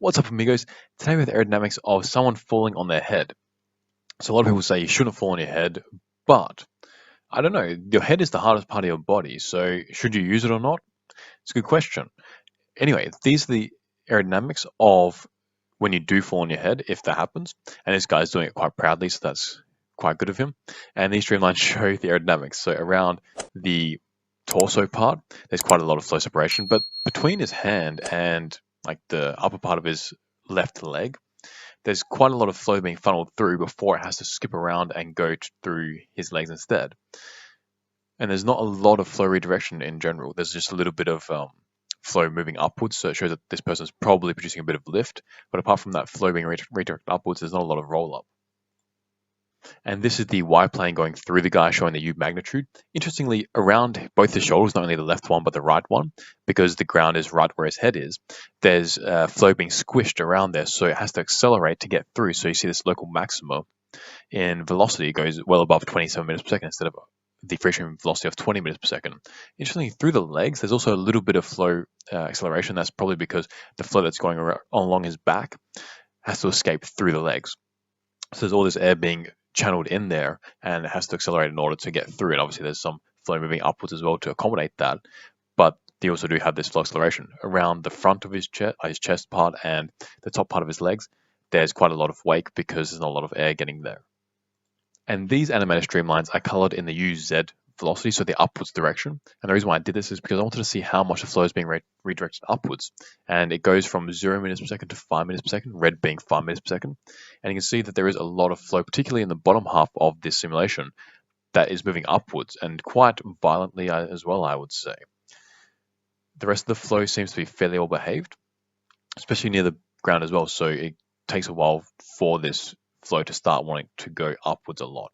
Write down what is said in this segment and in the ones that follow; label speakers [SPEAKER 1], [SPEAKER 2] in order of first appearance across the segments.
[SPEAKER 1] What's up, amigos? Today we have the aerodynamics of someone falling on their head. So a lot of people say you shouldn't fall on your head, but I don't know. Your head is the hardest part of your body, so should you use it or not? It's a good question. Anyway, these are the aerodynamics of when you do fall on your head, if that happens. And this guy's doing it quite proudly, so that's quite good of him. And these streamlines show the aerodynamics. So around the torso part, there's quite a lot of flow separation, but between his hand and like the upper part of his left leg, there's quite a lot of flow being funneled through before it has to skip around and go through his legs instead. And there's not a lot of flow redirection in general. There's just a little bit of flow moving upwards, so it shows that this person's probably producing a bit of lift. But apart from that flow being redirected upwards, there's not a lot of roll up. And this is the Y plane going through the guy, showing the U magnitude. Interestingly, around both the shoulders, not only the left one but the right one, because the ground is right where his head is, there's flow being squished around there, so it has to accelerate to get through. So you see this local maxima in velocity goes well above 27 meters per second instead of the free stream velocity of 20 meters per second. Interestingly, through the legs, there's also a little bit of flow acceleration. That's probably because the flow that's going along his back has to escape through the legs. So there's all this air being channeled in there, and it has to accelerate in order to get through. And obviously, there's some flow moving upwards as well to accommodate that. But they also do have this flow acceleration around the front of his chest part and the top part of his legs. There's quite a lot of wake because there's not a lot of air getting there. And these animated streamlines are colored in the UZ velocity, so the upwards direction. And the reason why I did this is because I wanted to see how much the flow is being redirected upwards. And it goes from 0 meters per second to 5 meters per second, red being 5 meters per second. And you can see that there is a lot of flow, particularly in the bottom half of this simulation, that is moving upwards and quite violently as well, I would say. The rest of the flow seems to be fairly well behaved, especially near the ground as well. So it takes a while for this flow to start wanting to go upwards a lot.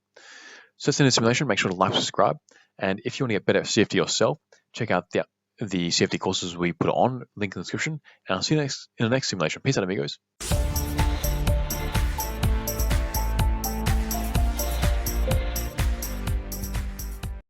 [SPEAKER 1] So that's in the simulation. Make sure to like, subscribe, and if you want to get better at CFD yourself, check out the CFD courses we put on, link in the description, and I'll see you in the next simulation. Peace out, amigos.